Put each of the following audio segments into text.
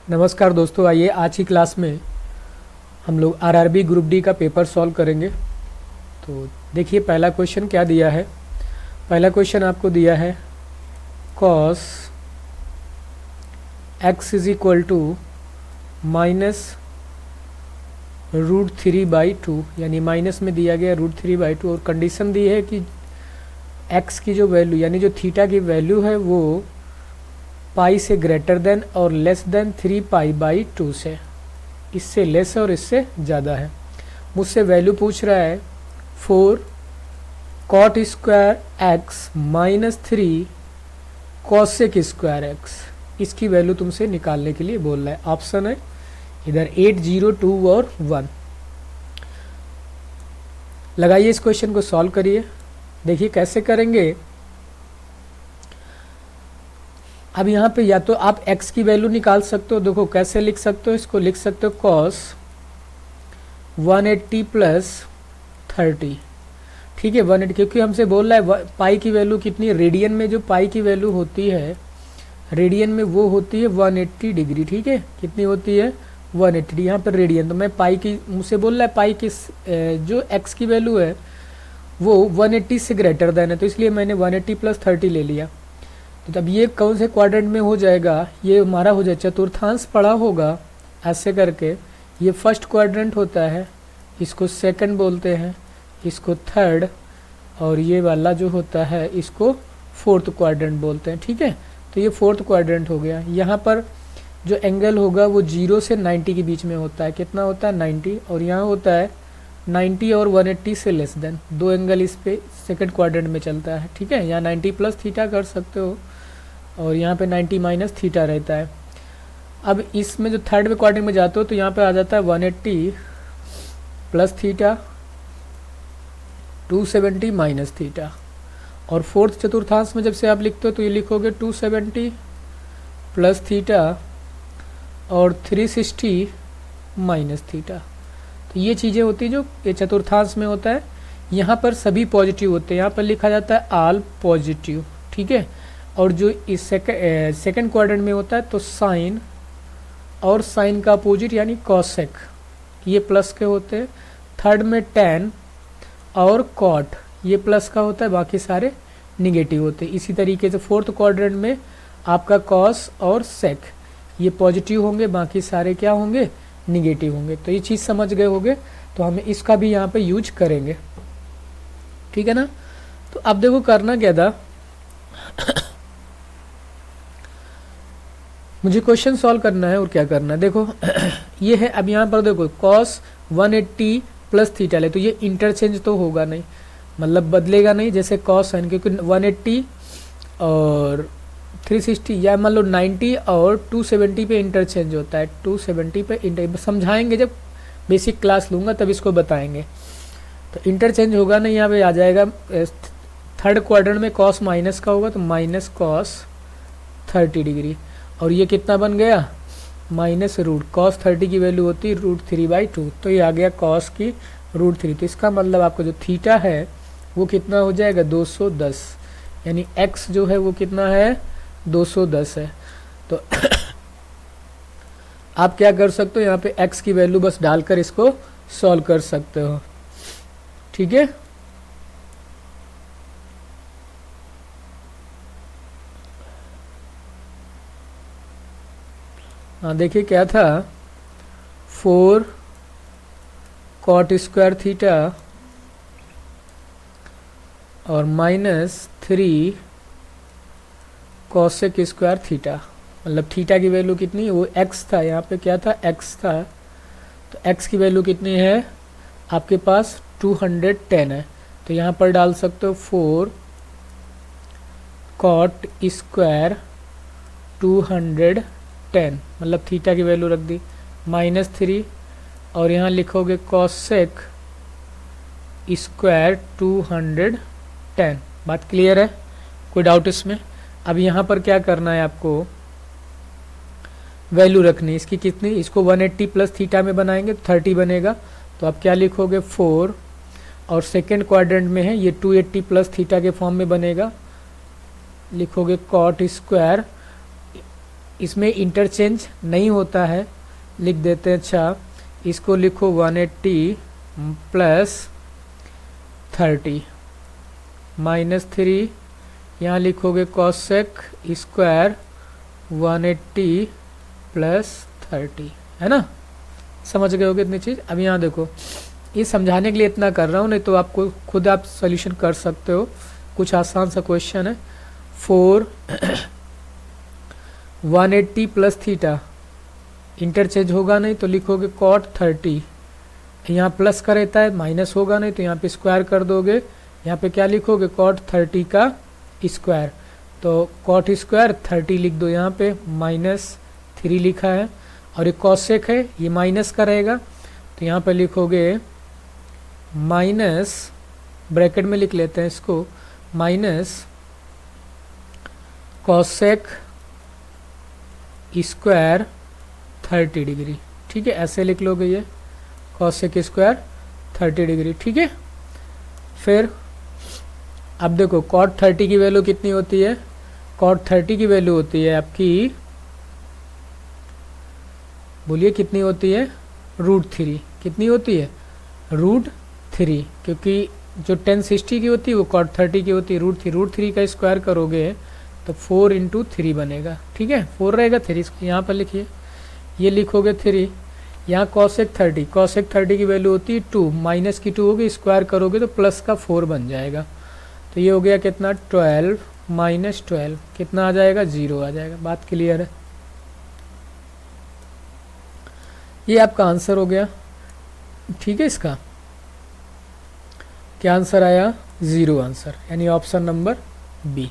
नमस्कार दोस्तों, आइए आज की क्लास में हम लोग आरआरबी ग्रुप डी का पेपर सॉल्व करेंगे। तो देखिए पहला क्वेश्चन क्या दिया है। पहला क्वेश्चन आपको दिया है cos x is equal to minus √3/2, यानी माइनस में दिया गया √3/2 और कंडीशन दी है कि एक्स की जो वैल्यू यानी जो थीटा की वैल्यू है वो पाई से ग्रेटर देन और लेस देन 3π/2 से, इससे लेस और इससे ज़्यादा है। मुझसे वैल्यू पूछ रहा है 4 cot square x minus 3 cosec square x, इसकी वैल्यू तुमसे निकालने के लिए बोल रहा है। ऑप्शन है इधर 8, 0, 2 और 1। लगाइए इस क्वेश्चन को सॉल्व करिए। देखिए कैसे करेंगे। अब यहाँ पे या तो आप x की वैल्यू निकाल सकते हो। देखो कैसे लिख सकते हो, इसको लिख सकते हो cos 180 प्लस 30। ठीक है 180, क्योंकि हमसे बोल रहा है पाई की वैल्यू कितनी, रेडियन में जो पाई की वैल्यू होती है, रेडियन में वो होती है 180 डिग्री। ठीक है कितनी होती है 180, यहाँ पर रेडियन। तो मैं पाई की, मुझसे बोल रहा है पाई की जो x की वैल्यू है वो 180 से ग्रेटर देन है, तो इसलिए मैंने 180 प्लस 30 ले लिया। तो तब ये कौन से क्वाड्रेंट में हो जाएगा, ये हमारा हो जाए चतुर्थांश पढ़ा होगा ऐसे करके। ये फर्स्ट क्वाड्रेंट होता है, इसको सेकंड बोलते हैं, इसको थर्ड, और ये वाला जो होता है इसको फोर्थ क्वाड्रेंट बोलते हैं। ठीक है तो ये फोर्थ क्वाड्रेंट हो गया। यहाँ पर जो एंगल होगा वो 0 से 90 के बीच में होता है। कितना होता है 90, और यहाँ होता है 90 और 180 से लेस देन। दो एंगल इस पे सेकंड क्वाड्रेंट में चलता है। ठीक है यहाँ 90 प्लस थीटा कर सकते हो और यहाँ पे 90 माइनस थीटा रहता है। अब इसमें जो थर्ड में क्वाड्रेंट में जाते हो तो यहाँ पे आ जाता है 180 प्लस थीटा 270 माइनस थीटा, और फोर्थ चतुर्थांश में जब से आप लिखते हो तो ये लिखोगे 270 प्लस थीटा और 360 माइनस थीटा। तो ये चीज़ें होती है जो ये चतुर्थांश में होता है। यहाँ पर सभी पॉजिटिव होते हैं, यहाँ पर लिखा जाता है ऑल पॉजिटिव। ठीक है और जो इस सेकंड क्वाड्रेंट में होता है तो साइन और साइन का अपोजिट यानी कॉसेक, ये प्लस के होते हैं। थर्ड में टेन और कॉट, ये प्लस का होता है, बाकी सारे निगेटिव होते हैं। इसी तरीके से फोर्थ क्वाड्रेंट में आपका कॉस और सेक ये पॉजिटिव होंगे, बाकी सारे क्या होंगे निगेटिव होंगे। तो ये चीज़ समझ गए होंगे, तो हमें इसका भी यहाँ पे यूज करेंगे। ठीक है ना। तो अब देखो करना क्या था मुझे क्वेश्चन सॉल्व करना है और क्या करना है। देखो ये है, अब यहाँ पर देखो cos 180 प्लस थीटा ले, तो ये इंटरचेंज तो होगा नहीं, मतलब बदलेगा नहीं जैसे cos sin, क्योंकि 180 और 360 या मान लो 90 और 270 पे इंटरचेंज होता है। 270 पे समझाएंगे जब बेसिक क्लास लूँगा तब इसको बताएंगे। तो इंटरचेंज होगा नहीं, यहाँ पे आ जाएगा थर्ड क्वाड्रेंट में cos माइनस का होगा तो माइनस cos 30 डिग्री, और ये कितना बन गया माइनस रूट cos 30 की वैल्यू होती है √3/2, तो ये आ गया cos की √3। तो इसका मतलब आपका जो थीटा है वो कितना हो जाएगा 210, यानी x जो है वो कितना है 210 है। तो आप क्या कर सकते हो, यहाँ पे x की वैल्यू बस डालकर इसको सॉल्व कर सकते हो। ठीक है हाँ देखिए क्या था 4 cot स्क्वायर थीटा और माइनस 3 cosec स्क्वायर थीटा, मतलब थीटा की वैल्यू कितनी, वो x था, यहाँ पे क्या था x था, तो x की वैल्यू कितनी है आपके पास 210 है। तो यहाँ पर डाल सकते हो 4 cot स्क्वायर 210, मतलब थीटा की वैल्यू रख दी माइनस 3, और यहाँ लिखोगे cosec स्क्वायर 210। बात क्लियर है, कोई डाउट इसमें। अब यहाँ पर क्या करना है आपको, वैल्यू रखनी इसकी कितनी, इसको 180 प्लस थीटा में बनाएंगे तो 30 बनेगा। तो आप क्या लिखोगे 4, और सेकेंड क्वाड्रेंट में है ये 280 प्लस थीटा के फॉर्म में बनेगा, लिखोगे cot स्क्वायर इसमें इंटरचेंज नहीं होता है, लिख देते हैं। अच्छा, इसको लिखो 180 प्लस 30 माइनस 3, यहाँ लिखोगे कॉसेक स्क्वायर 180 प्लस 30, है ना। समझ गए होगे इतनी चीज़। अब यहाँ देखो, ये समझाने के लिए इतना कर रहा हूँ, नहीं तो आपको खुद आप सॉल्यूशन कर सकते हो। कुछ आसान सा क्वेश्चन है। 4 180 प्लस थीटा, इंटरचेंज होगा नहीं तो लिखोगे कॉट 30, यहाँ प्लस का रहता है, माइनस होगा नहीं तो यहाँ पे स्क्वायर कर दोगे। यहाँ पे क्या लिखोगे, कॉट 30 का स्क्वायर, तो कॉट स्क्वायर 30 लिख दो, यहाँ पे माइनस 3 लिखा है। और ये कॉसेक है, ये माइनस का रहेगा, तो यहाँ पे लिखोगे माइनस, ब्रैकेट में लिख लेते हैं इसको, माइनस कॉसेक स्क्वायर 30 डिग्री। ठीक है, ऐसे लिख लोगे ये कॉसेक स्क्वायर 30 डिग्री। ठीक है, फिर अब देखो कॉट 30 की वैल्यू कितनी होती है। कॉट 30 की वैल्यू होती है आपकी, बोलिए कितनी होती है, √3। कितनी होती है, √3, क्योंकि जो 1060 की होती है वो कॉट 30 की होती है। √3 का स्क्वायर करोगे तो 4 × 3 बनेगा। ठीक है, 4 रहेगा, 3 यहाँ पर लिखिए, ये लिखोगे 3, यहाँ कॉसेक 30 की वैल्यू होती है 2, माइनस की 2 होगी, स्क्वायर करोगे तो प्लस का 4 बन जाएगा। तो ये हो गया कितना, 12 माइनस 12 कितना आ जाएगा, 0 आ जाएगा। बात क्लियर है। ये आपका आंसर हो गया। ठीक है, इसका क्या आंसर आया, 0 आंसर, यानी ऑप्शन नंबर बी।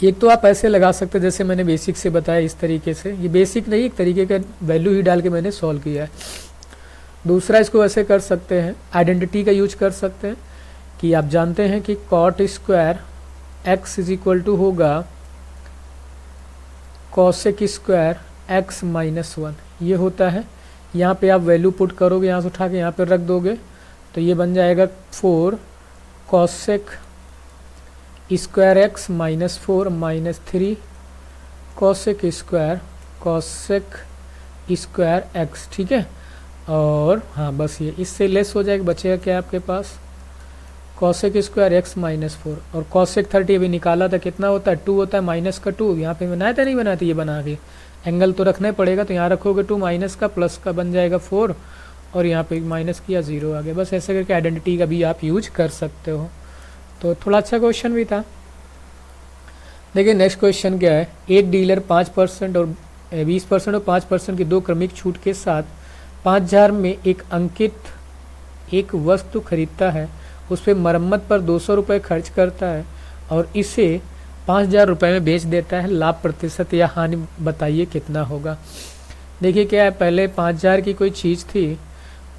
एक तो आप ऐसे लगा सकते हैं जैसे मैंने बेसिक से बताया, इस तरीके से। ये बेसिक नहीं, एक तरीके का वैल्यू ही डाल के मैंने सॉल्व किया है। दूसरा इसको ऐसे कर सकते हैं, आइडेंटिटी का यूज कर सकते हैं कि आप जानते हैं कि cot square x is equal to होगा कॉसेक स्क्वायर x माइनस 1, ये होता है। यहाँ पे आप वैल्यू पुट करोगे, यहाँ से उठा के यहाँ पे रख दोगे, तो ये बन जाएगा 4 cosec square x minus 4 minus 3 cosec square x। ठीक है, और हाँ बस ये इससे लेस हो जाएगा, बचेगा क्या आपके पास, कॉसेक स्क्वायर x माइनस 4, और कॉसेक 30 अभी निकाला था, कितना होता है, 2 होता है, माइनस का 2। यहाँ पे बनाया था नहीं बनाया था, ये बना के एंगल तो रखना ही पड़ेगा, तो यहाँ रखोगे 2, माइनस का प्लस का बन जाएगा 4, और यहाँ पे माइनस किया 0 आ गया। बस ऐसे करके आइडेंटिटी का भी आप यूज कर सकते हो। तो थोड़ा अच्छा क्वेश्चन भी था। देखिए नेक्स्ट क्वेश्चन क्या है। एक डीलर 5% और 20% और 5% की 2 क्रमिक छूट के साथ 5000 में एक अंकित एक वस्तु खरीदता है, उस पर मरम्मत पर 200 रुपये खर्च करता है और इसे 5000 रुपये में बेच देता है। लाभ प्रतिशत या हानि बताइए कितना होगा। देखिए क्या है, पहले 5000 की कोई चीज़ थी,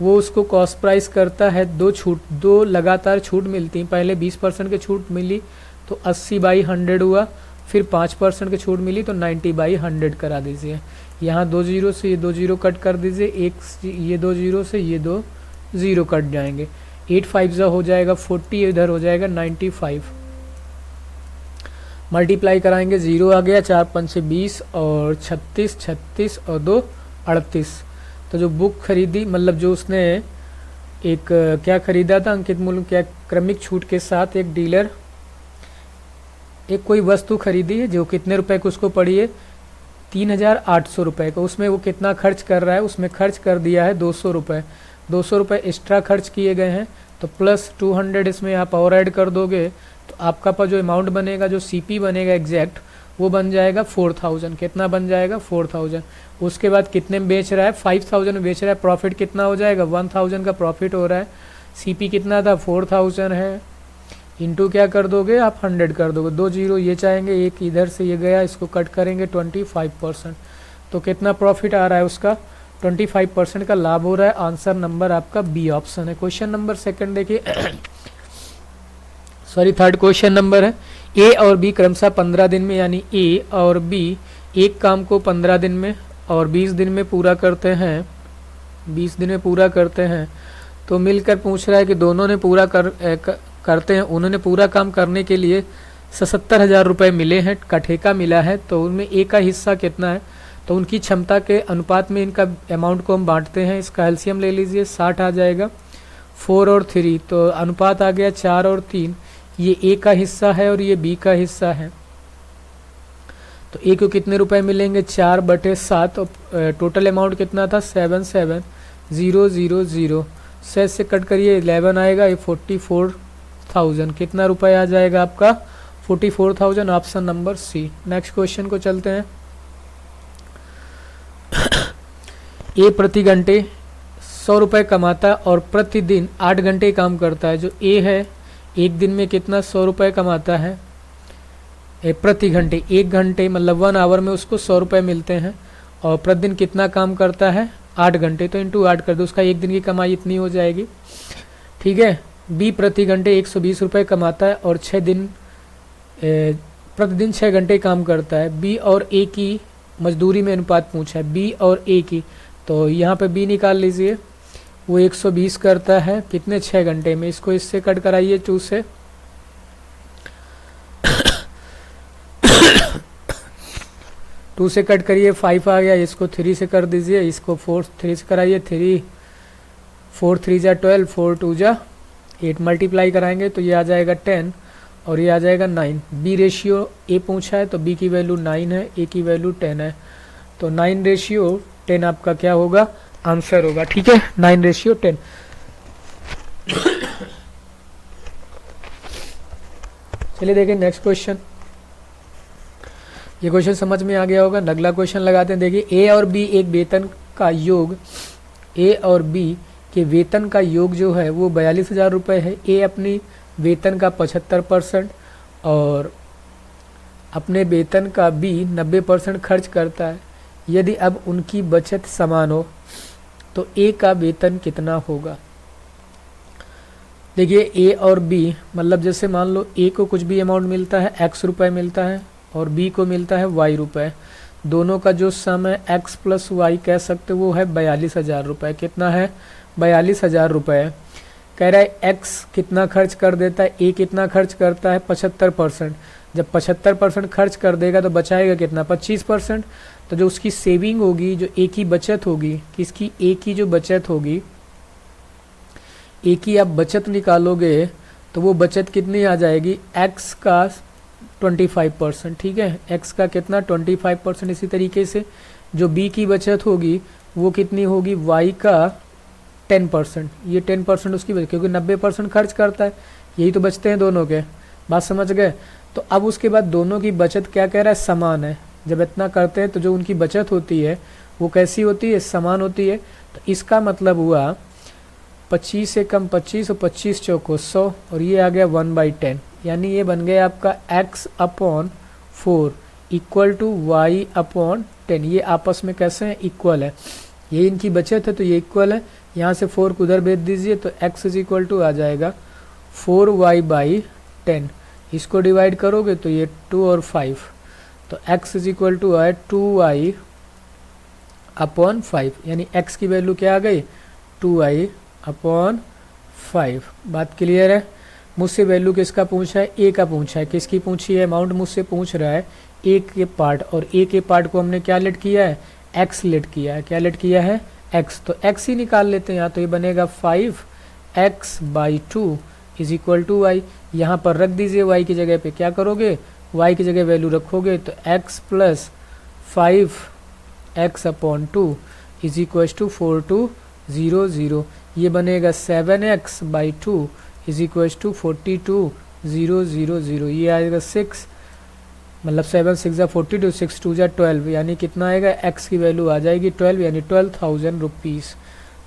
वो उसको कॉस्ट प्राइस करता है, 2 लगातार छूट मिलती हैं। पहले 20% की छूट मिली तो 80/100 हुआ, फिर 5% की छूट मिली तो 90/100 करा दीजिए। यहाँ 2 जीरो से ये 2 जीरो कट कर दीजिए, ये 2 जीरो से ये 2 जीरो कट जाएंगे, 8 5 हो जाएगा 40, इधर हो जाएगा 95। मल्टीप्लाई कराएंगे, 0 आ गया, 4 5 20 और 36 और 2 38। तो जो बुक खरीदी, मतलब जो उसने एक क्या खरीदा था अंकित मूल्य क्या क्रमिक छूट के साथ, एक डीलर एक कोई वस्तु खरीदी है जो कितने रुपए को उसको पड़ी है, 3800 रुपये को। उसमें वो कितना खर्च कर रहा है, उसमें खर्च कर दिया है 200 रुपये। 200 रुपये एक्स्ट्रा खर्च किए गए हैं, तो प्लस 200 इसमें आप और ऐड कर दोगे तो आपका पास जो अमाउंट बनेगा, जो सीपी बनेगा एग्जैक्ट, वो बन जाएगा 4000। कितना बन जाएगा, 4000। उसके बाद कितने में बेच रहा है, 5000 में बेच रहा है। प्रॉफिट कितना हो जाएगा, 1000 का प्रॉफिट हो रहा है। सीपी कितना था, 4000 है, इंटू क्या कर दोगे आप, 100 कर दोगे। 2 जीरो ये चाहेंगे, एक इधर से ये गया, इसको कट करेंगे 25%। तो कितना प्रॉफिट आ रहा है उसका, 25% का लाभ हो रहा है। आंसर नंबर आपका बी ऑप्शन है। क्वेश्चन नंबर सेकंड देखिए सॉरी थर्ड क्वेश्चन नंबर है, ए और बी क्रमशः 15 दिन में, यानी ए और बी एक काम को 15 दिन में और 20 दिन में पूरा करते हैं, 20 दिन में पूरा करते हैं। तो मिलकर पूछ रहा है कि दोनों ने पूरा करते हैं, उन्होंने पूरा काम करने के लिए 77,000 रुपये मिले हैं का ठेका मिला है, तो उनमें ए का हिस्सा कितना है, तो उनकी क्षमता के अनुपात में इनका अमाउंट को हम बांटते हैं। इसका एलसीएम ले लीजिए, 60 आ जाएगा, 4 और 3, तो अनुपात आ गया 4 और 3। ये ए का हिस्सा है और ये बी का हिस्सा है। तो ए को कितने रुपए मिलेंगे, 4/7, और टोटल अमाउंट कितना था, 77,000। से कट करिए 11 आएगा, ये 44,000। कितना रुपए आ जाएगा आपका, 44,000, option number C. Next question को चलते हैं। ए प्रति घंटे 100 रुपये कमाता है और प्रतिदिन 8 घंटे काम करता है। जो ए है एक दिन में कितना 100 रुपये कमाता है प्रति घंटे, 1 घंटे मतलब 1 आवर में उसको 100 रुपये मिलते हैं, और प्रतिदिन कितना काम करता है, 8 घंटे, तो इंटू 8 कर दो, उसका एक दिन की कमाई इतनी हो जाएगी। ठीक है। बी प्रति घंटे 120 रुपये कमाता है और 6 दिन प्रतिदिन 6 घंटे काम करता है। बी और ए की मजदूरी में अनुपात पूछा है, बी और ए की, तो यहाँ पे बी निकाल लीजिए। वो 120 करता है कितने, 6 घंटे में। इसको इससे कट कराइए 2 से, 2 से कट करिए 5 आ गया। इसको 3 से कर दीजिए, इसको 3 से कराइए, 4 3 जा 12, 4 2 जा 8, मल्टीप्लाई कराएंगे तो ये आ जाएगा 10 और ये आ जाएगा 9। बी रेशियो ए पूछा है, तो बी की वैल्यू 9 है, ए की वैल्यू 10 है, तो 9:10 आपका क्या होगा, आंसर होगा। ठीक है, 9:10। चलिए देखें नेक्स्ट क्वेश्चन। ये क्वेश्चन समझ में आ गया होगा। अगला क्वेश्चन लगाते हैं। देखिए, ए और बी एक वेतन का योग, ए और बी के वेतन का योग जो है वो 42,000 रुपये है। ए अपनी वेतन का 75% और अपने वेतन का बी 90% खर्च करता है। यदि अब उनकी बचत समान हो तो ए का वेतन कितना होगा। देखिए, ए और बी मतलब जैसे मान लो ए को कुछ भी अमाउंट मिलता है, x रुपये मिलता है, और बी को मिलता है y रुपये। दोनों का जो सम है x + y कह सकते, वो है 42,000 रुपये। कितना है, 42,000 रुपये। कह रहा है x कितना खर्च कर देता है, ए कितना खर्च करता है, 75%। जब 75% खर्च कर देगा तो बचाएगा कितना, 25%। तो जो उसकी सेविंग होगी, जो ए की बचत होगी, किसकी, ए की जो बचत होगी, ए की आप बचत निकालोगे तो वो बचत कितनी आ जाएगी, x का 25%। ठीक है, x का कितना, 25%। इसी तरीके से जो b की बचत होगी वो कितनी होगी, y का 10%। ये 10% उसकी बचत, क्योंकि 90% खर्च करता है, यही तो बचते हैं दोनों के। बात समझ गए। तो अब उसके बाद दोनों की बचत क्या कह रहा है, समान है। जब इतना करते हैं तो जो उनकी बचत होती है वो कैसी होती है, समान होती है। तो इसका मतलब हुआ 25 से कम 25 और 25 चौको 100, और ये आ गया 1/10। यानी ये बन गया आपका x/4 इक्वल टू y/10। ये आपस में कैसे हैं, इक्वल है। ये इनकी बचत है तो ये इक्वल है। यहाँ से 4 को उधर भेज दीजिए तो x = आ जाएगा 4y/10। इसको डिवाइड करोगे तो ये 2 और 5, तो x = है 2y/5। यानी x की वैल्यू क्या आ गई, 2y/5। बात क्लियर है। मुझसे वैल्यू किसका पूछा है, ए का पूछा है। किसकी पूछी है, अमाउंट मुझसे पूछ रहा है ए के पार्ट, और ए के पार्ट को हमने क्या लेट किया है, x लेट किया है। क्या लेट किया है, x। तो x ही निकाल लेते हैं यहाँ, तो ये बनेगा 5x/2 = y। यहाँ पर रख दीजिए y की जगह पे, क्या करोगे, y की जगह वैल्यू रखोगे तो x + 5x/2 = 4200। ये बनेगा 7x/2 = 42,000। ये आएगा 6, मतलब 7 6 जा 42, 6 2 जा 12, यानी कितना आएगा, x की वैल्यू आ जाएगी 12, यानी 12,000 रुपीज़।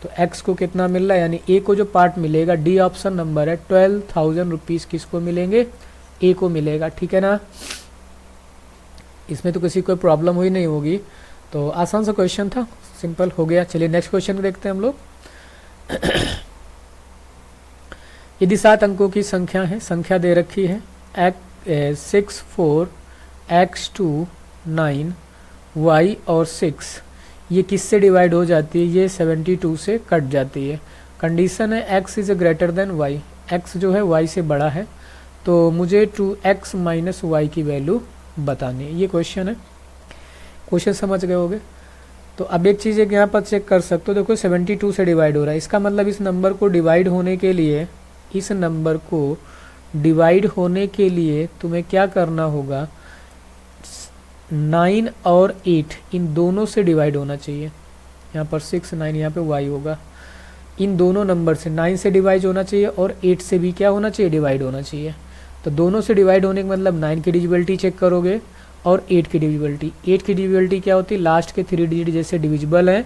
तो x को कितना मिल रहा है, यानी a को जो पार्ट मिलेगा, डी ऑप्शन नंबर है, 12,000 रुपीज़ किसको मिलेंगे, a को मिलेगा। ठीक है ना, इसमें तो किसी कोई प्रॉब्लम हुई नहीं होगी। तो आसान सा क्वेश्चन था, सिंपल हो गया। चलिए नेक्स्ट क्वेश्चन देखते हैं हम लोग। यदि 7 अंकों की संख्या है, संख्या दे रखी है 6 4 x2 9 y और 6, ये किससे डिवाइड हो जाती है, ये 72 से कट जाती है। कंडीशन है x > y, x जो है y से बड़ा है, तो मुझे 2x माइनस वाई की वैल्यू बतानी है। ये क्वेश्चन है, क्वेश्चन समझ गए होगे। तो अब एक चीज़ एक यहाँ पर चेक कर सकते हो, देखो 72 से डिवाइड हो रहा है, इसका मतलब इस नंबर को डिवाइड होने के लिए, इस नंबर को डिवाइड होने के लिए तुम्हें क्या करना होगा, 9 और 8 इन दोनों से डिवाइड होना चाहिए। यहाँ पर 6 9 यहाँ पे y होगा, इन दोनों नंबर से 9 से डिवाइड होना चाहिए और 8 से भी क्या होना चाहिए, डिवाइड होना चाहिए। तो दोनों से डिवाइड होने का मतलब 9 की डिविजिबिलिटी चेक करोगे और 8 की डिविजिबिलिटी। 8 की डिविजिबिलिटी क्या होती है, लास्ट के 3 डिजिट जैसे डिविजिबल है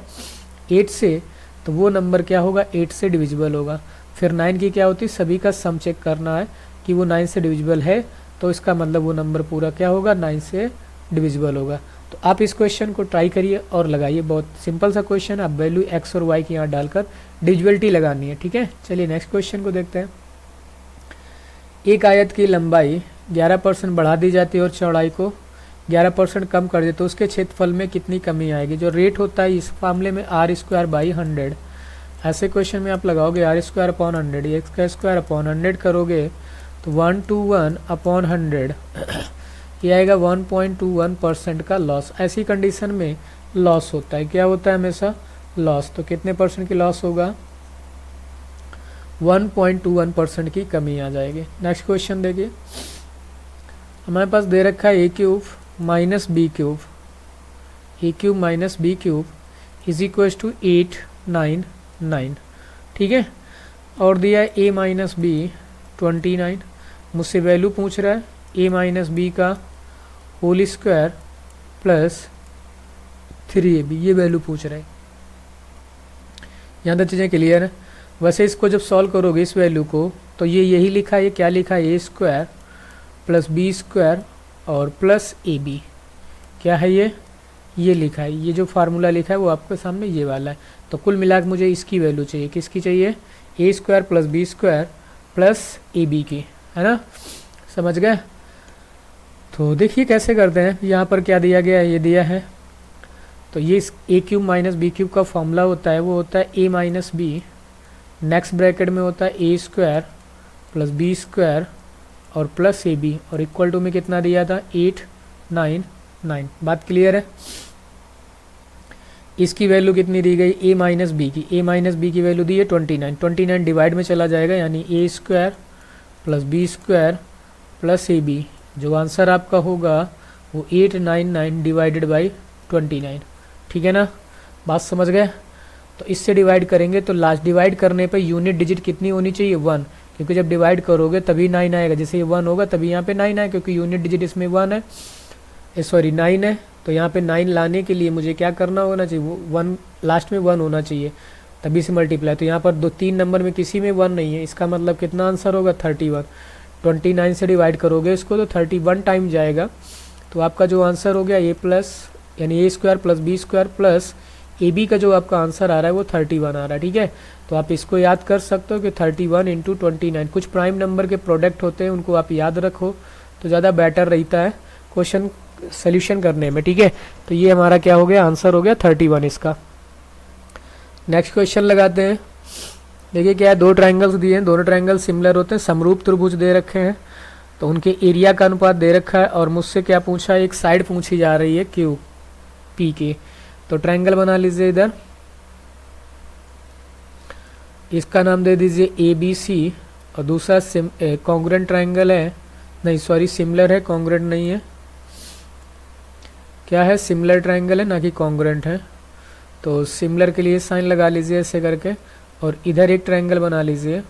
8 से, तो वो नंबर क्या होगा, 8 से डिविजिबल होगा। फिर 9 की क्या होती है, सभी का सम चेक करना है कि वो 9 से डिविजिबल है, तो इसका मतलब वो नंबर पूरा क्या होगा, 9 से डिविजिबल होगा। तो आप इस क्वेश्चन को ट्राई करिए और लगाइए, बहुत सिंपल सा क्वेश्चन है। आप वैल्यू x और y की यहाँ डालकर डिविजिबिलिटी लगानी है, ठीक है। चलिए नेक्स्ट क्वेश्चन को देखते हैं। एक आयत की लंबाई 11% बढ़ा दी जाती है और चौड़ाई को 11% कम कर दे तो उसके क्षेत्रफल में कितनी कमी आएगी। जो रेट होता है इस मामले में r² 100। ऐसे क्वेश्चन में आप लगाओगे r² अपॉन 100, x² अपॉन 100 करोगे तो 1 to 1 अपॉन 100 ये आएगा 1.21% का लॉस। ऐसी कंडीशन में लॉस होता है, क्या होता है, हमेशा लॉस। तो कितने परसेंट की लॉस होगा, 1.21% की कमी आ जाएगी। नेक्स्ट क्वेश्चन देखिए, हमारे पास दे रखा है a³ minus b³ a³ minus b³ is equal to 899, ठीक है। और दिया है a माइनस b 29। मुझसे वैल्यू पूछ रहा है a माइनस b का होल स्क्वायर प्लस 3ab, ये वैल्यू पूछ रहा है। यहाँ तक चीज़ें क्लियर है। वैसे इसको जब सॉल्व करोगे इस वैल्यू को, तो ये यही लिखा है, ये क्या लिखा है, a² प्लस b² और प्लस ab, क्या है ये लिखा है। ये जो फार्मूला लिखा है वो आपके सामने ये वाला है। तो कुल मिलाकर मुझे इसकी वैल्यू चाहिए, किसकी चाहिए, a² plus b² plus ab की, है ना, समझ गए। तो देखिए कैसे करते हैं। यहाँ पर क्या दिया गया है, ये दिया है, तो ये a³ माइनस b³ का फॉर्मूला होता है, वो होता है a minus b, next bracket में होता है a² प्लस b² और प्लस ab, और इक्वल टू में कितना दिया था, 899। बात क्लियर है। इसकी वैल्यू कितनी दी गई, a माइनस b की, a माइनस b की वैल्यू दी है 29। 29 डिवाइड में चला जाएगा, यानी a² plus b² plus ab, जो आंसर आपका होगा वो 899 डिवाइडेड बाई 29, ठीक है ना, बात समझ गए। तो इससे डिवाइड करेंगे तो लास्ट डिवाइड करने पे यूनिट डिजिट कितनी होनी चाहिए, 1, क्योंकि जब डिवाइड करोगे तभी 9 आएगा। जैसे ये 1 होगा तभी यहाँ पे 9 आए, क्योंकि यूनिट डिजिट इसमें 1 है, सॉरी 9 है। तो यहाँ पे 9 लाने के लिए मुझे क्या करना होना चाहिए, वो 1 लास्ट में 1 होना चाहिए, तभी से मल्टीप्लाई। तो यहाँ पर 2-3 नंबर में किसी में 1 नहीं है, इसका मतलब कितना आंसर होगा, 31। 29 से डिवाइड करोगे इसको तो 31 टाइम जाएगा, तो आपका जो आंसर हो गया a प्लस यानी a² plus b² plus ab का जो आपका आंसर आ रहा है वो 31 आ रहा है, ठीक है। तो आप इसको याद कर सकते हो कि 31 इंटू 29, कुछ प्राइम नंबर के प्रोडक्ट होते हैं उनको आप याद रखो तो ज़्यादा बेटर रहता है क्वेश्चन सोल्यूशन करने में, ठीक है। तो ये हमारा क्या हो गया, आंसर हो गया 31 इसका। नेक्स्ट क्वेश्चन लगाते हैं। देखिए क्या है, दो ट्रायंगल्स दिए हैं, दोनों ट्रायंगल सिमिलर होते हैं, समरूप त्रिभुज दे रखे हैं, तो उनके एरिया का अनुपात दे रखा है, और मुझसे क्या पूछा है, एक साइड पूछी जा रही है क्यू पी के। तो ट्रायंगल बना लीजिए इधर, इसका नाम दे दीजिए ए बी सी, और दूसरा कॉन्ग्रुएंट ट्रायंगल है, नहीं सॉरी सिमिलर है, कॉन्ग्रुएंट नहीं है, क्या है, सिमिलर ट्रायंगल है ना कि कॉन्ग्रुएंट है। तो सिमिलर के लिए साइन लगा लीजिए ऐसे करके, और इधर एक ट्रायंगल बना लीजिए,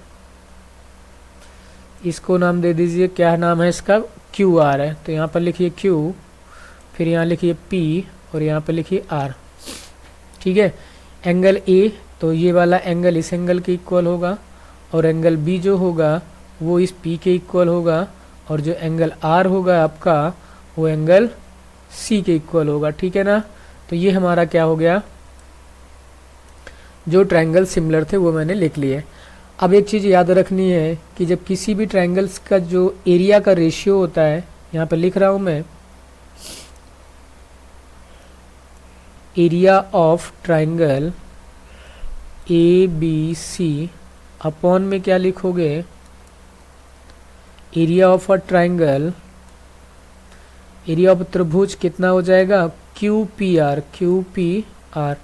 इसको नाम दे दीजिए, क्या नाम है इसका, क्यू आर है। तो यहाँ पर लिखिए क्यू, फिर यहाँ लिखिए पी, और यहाँ पर लिखिए आर, ठीक है। एंगल ए, तो ये वाला एंगल इस एंगल के इक्वल होगा, और एंगल बी जो होगा वो इस पी के इक्वल होगा, और जो एंगल आर होगा आपका वो एंगल सी के इक्वल होगा, ठीक है ना। तो ये हमारा क्या हो गया, जो ट्रायंगल सिमिलर थे वो मैंने लिख लिए। अब एक चीज़ याद रखनी है कि जब किसी भी ट्रायंगल्स का जो एरिया का रेशियो होता है, यहाँ पर लिख रहा हूँ मैं, area of triangle A B C upon में क्या लिखोगे, area of a triangle, area of त्रिभुज कितना हो जाएगा, Q P R, Q P R,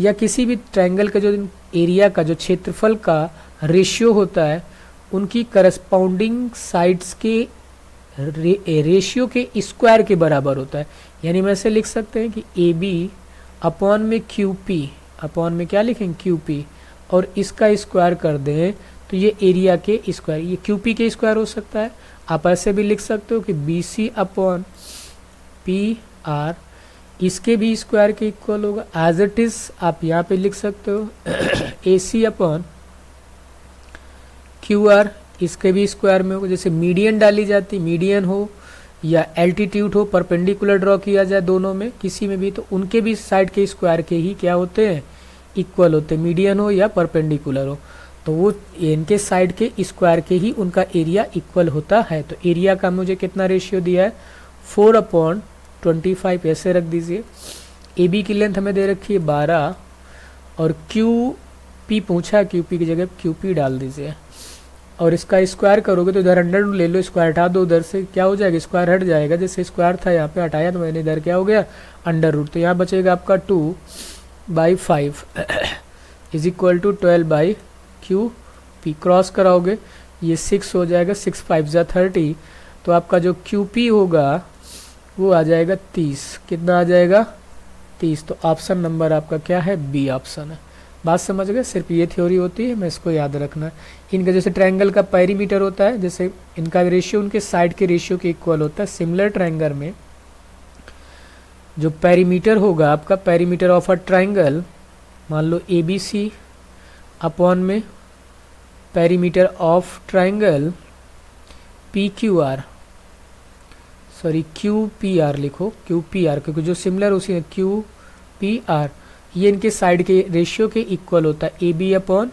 या किसी भी ट्राइंगल का जो एरिया का जो क्षेत्रफल का रेशियो होता है उनकी करस्पॉन्डिंग साइड्स के रेशियो के स्क्वायर के बराबर होता है। यानी मैं ऐसे लिख सकते हैं कि ए बी अपॉन में क्यू पी, अपॉन में क्या लिखेंगे क्यू पी, और इसका स्क्वायर कर दें तो ये एरिया के स्क्वायर, ये क्यू पी के स्क्वायर हो सकता है। आप ऐसे भी लिख सकते हो कि B C upon P R, इसके भी स्क्वायर के इक्वल होगा। एज इट इज आप यहाँ पे लिख सकते हो ए सी अपॉन क्यू आर, इसके भी स्क्वायर में होगा। जैसे मीडियन डाली जाती, मीडियन हो या एल्टीट्यूड हो, परपेंडिकुलर ड्रॉ किया जाए दोनों में किसी में भी, तो उनके भी साइड के स्क्वायर के ही क्या होते हैं, इक्वल होते हैं, मीडियन हो या परपेंडिकुलर हो, तो वो इनके साइड के स्क्वायर के ही उनका एरिया इक्वल होता है। तो एरिया का मुझे कितना रेशियो दिया है, 4/25, ऐसे रख दीजिए। ए बी की लेंथ हमें दे रखी है 12 और क्यू पी पूछा है, क्यू पी की जगह क्यू पी डाल दीजिए, और इसका स्क्वायर करोगे तो इधर अंडर ले लो, स्क्वायर हटा दो, उधर से क्या हो जाएगा, स्क्वायर हट जाएगा। जैसे स्क्वायर था यहाँ पे हटाया तो मैंने इधर क्या हो गया, अंडर रूट, तो यहाँ बचेगा आपका 2/5 is equal to 12 Q P. Cross कराओगे ये 6 हो जाएगा, 6 5 जा 30, तो आपका जो क्यू पी होगा वो आ जाएगा 30। कितना आ जाएगा, 30। तो ऑप्शन नंबर आपका क्या है, बी ऑप्शन है। बात समझ गए, सिर्फ ये थ्योरी होती है, मैं इसको याद रखना है। इनका जैसे ट्रायंगल का पेरीमीटर होता है, जैसे इनका रेशियो उनके साइड के रेशियो के इक्वल होता है। सिमिलर ट्रायंगल में जो पेरीमीटर होगा आपका, पेरीमीटर ऑफ अ ट्रायंगल, मान लो ए बी सी अपॉन में perimeter of triangle P Q R, sorry Q P are लिखो, क्यू पी आर, क्योंकि जो सिमिलर उसी क्यू पी आर, ये इनके साइड के रेशियो के इक्वल होता है। A B upon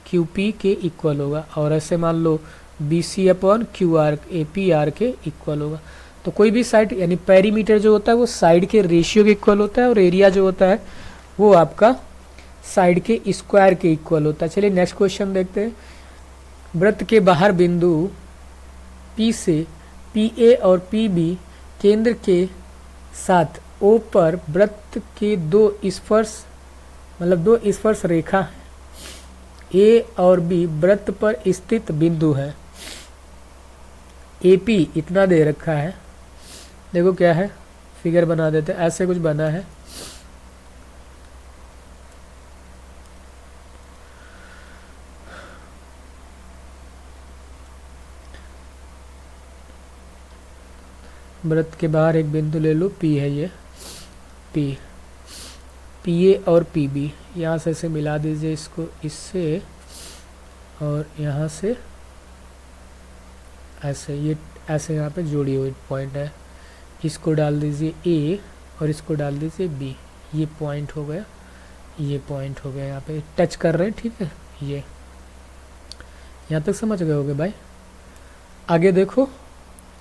Q P के इक्वल होगा, और ऐसे मान लो B C upon Q R A P R के इक्वल होगा। तो कोई भी साइड, यानी पेरीमीटर जो होता है वो साइड के रेशियो के इक्वल होता है, और एरिया जो होता है वो आपका साइड के स्क्वायर के इक्वल होता है। चलिए नेक्स्ट क्वेश्चन देखते हैं। वृत्त के बाहर बिंदु पी से पी ए और पी बी केंद्र के साथ ओ पर वृत्त के दो स्पर्श रेखा है। ए और बी वृत्त पर स्थित बिंदु है। ए पी इतना दे रखा है, देखो क्या है, फिगर बना देते हैं, ऐसे कुछ बना है। वृत्त के बाहर एक बिंदु ले लो, पी है ये, पी ए और पी बी, यहाँ से ऐसे मिला दीजिए इसको इससे, और यहाँ से ऐसे, ये ऐसे यहाँ पे जोड़ी हुई पॉइंट है, इसको डाल दीजिए ए और इसको डाल दीजिए बी, ये पॉइंट हो गया, ये पॉइंट हो गया, यहाँ पे टच कर रहे हैं, ठीक है। ये यहाँ तक समझ गए होगे भाई। आगे देखो,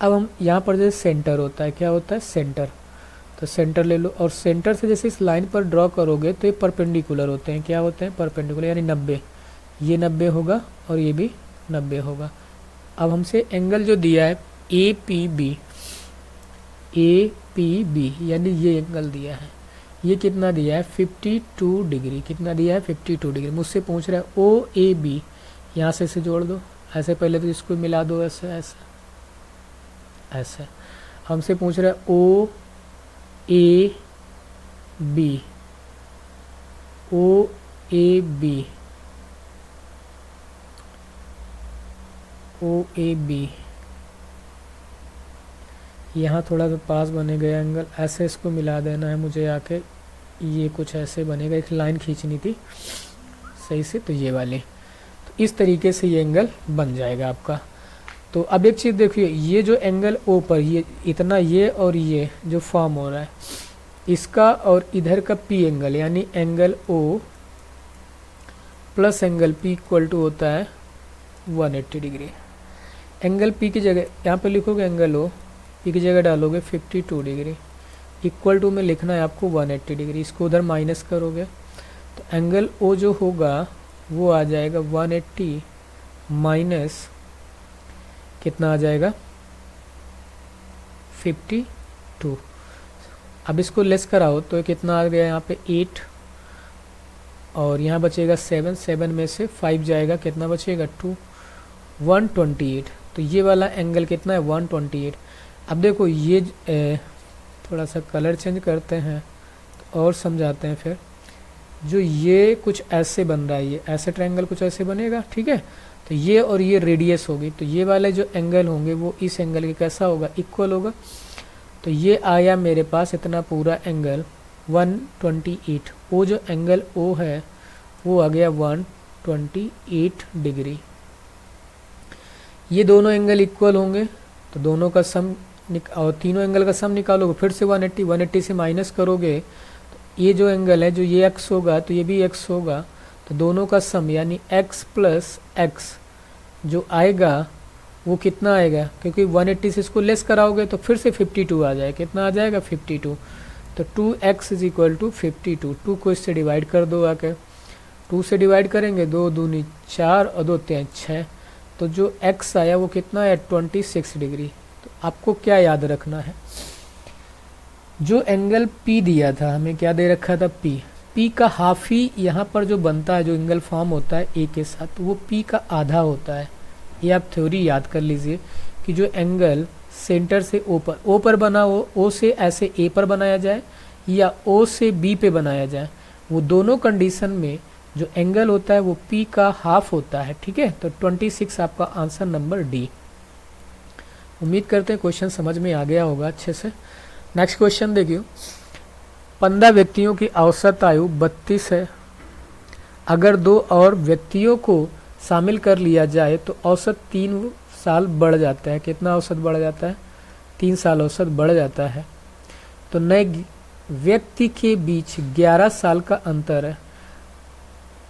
अब हम यहाँ पर जैसे सेंटर होता है, क्या होता है, सेंटर, तो सेंटर ले लो, और सेंटर से जैसे इस लाइन पर ड्रॉ करोगे तो ये परपेंडिकुलर होते हैं, क्या होते हैं, परपेंडिकुलर, यानी 90, ये 90 होगा और ये भी 90 होगा। अब हमसे एंगल जो दिया है ए पी बी, यानी ये एंगल दिया है, ये कितना दिया है, 52 डिग्री, कितना दिया है, 52 डिग्री। मुझसे पूछ रहा है ओ ए बी, यहाँ से इसे जोड़ दो, ऐसे पहले तो इसको मिला दो, ऐसे ऐसे ऐसे। हमसे पूछ रहा है O A B, O A B, O A B, यहाँ थोड़ा सा पास बनेगा एंगल, ऐसे इसको मिला देना है मुझे आके, ये कुछ ऐसे बनेगा, एक लाइन खींचनी थी सही से, तो ये वाली, तो इस तरीके से ये एंगल बन जाएगा आपका। तो अब एक चीज़ देखिए, ये जो एंगल ओ पर, ये इतना, ये और ये जो फॉर्म हो रहा है, इसका और इधर का पी एंगल, यानी angle O plus angle P equal to होता है 180 डिग्री। एंगल पी की जगह यहाँ पे लिखोगे एंगल ओ, पी की जगह डालोगे 52 डिग्री, इक्वल टू में लिखना है आपको 180 डिग्री, इसको उधर माइनस करोगे तो एंगल ओ जो होगा वो आ जाएगा 180 माइनस कितना आ जाएगा 52। अब इसको लेस कराओ तो कितना आ गया यहाँ पे 8 और यहाँ बचेगा 7, 7 में से 5 जाएगा, कितना बचेगा 2, 128। तो ये वाला एंगल कितना है 128। अब देखो ये थोड़ा सा कलर चेंज करते हैं तो और समझाते हैं फिर। जो ये कुछ ऐसे बन रहा है, ये ऐसे ट्रायंगल कुछ ऐसे बनेगा, ठीक है। तो ये और ये रेडियस होगी, तो ये वाले जो एंगल होंगे वो इस एंगल के कैसा होगा, इक्वल होगा। तो ये आया मेरे पास इतना पूरा एंगल 128। वो जो एंगल ओ है वो आ गया 128 डिग्री। ये दोनों एंगल इक्वल होंगे तो दोनों का सम और तीनों एंगल का सम निकालोगे, फिर से 180 से माइनस करोगे तो ये जो एंगल है, जो ये x होगा तो ये भी x होगा। तो दोनों का सम यानी x प्लस x जो आएगा वो कितना आएगा, क्योंकि 180 से इसको लेस कराओगे तो फिर से 52 आ जाएगा। कितना आ जाएगा 52। तो 2x इज इक्वल टू 52। 2 को इससे डिवाइड कर दो आके, 2 से डिवाइड करेंगे 2 दूनी 4 और 2 3 6। तो जो x आया वो कितना है 26 डिग्री। तो आपको क्या याद रखना है, जो एंगल P दिया था हमें क्या दे रखा था P का हाफ ही यहाँ पर जो बनता है, जो एंगल फॉर्म होता है A के साथ, वो P का आधा होता है। ये आप थ्योरी याद कर लीजिए कि जो एंगल सेंटर से O पर बना हो, O से ऐसे A पर बनाया जाए या O से B पे बनाया जाए, वो दोनों कंडीशन में जो एंगल होता है वो P का हाफ होता है, ठीक है। तो 26 आपका आंसर नंबर डी। उम्मीद करते हैं क्वेश्चन समझ में आ गया होगा अच्छे से। नेक्स्ट क्वेश्चन देखिए, 15 व्यक्तियों की औसत आयु 32 है। अगर 2 और व्यक्तियों को शामिल कर लिया जाए तो औसत 3 साल बढ़ जाता है। कितना औसत बढ़ जाता है 3 साल औसत बढ़ जाता है। तो नए व्यक्ति के बीच 11 साल का अंतर है।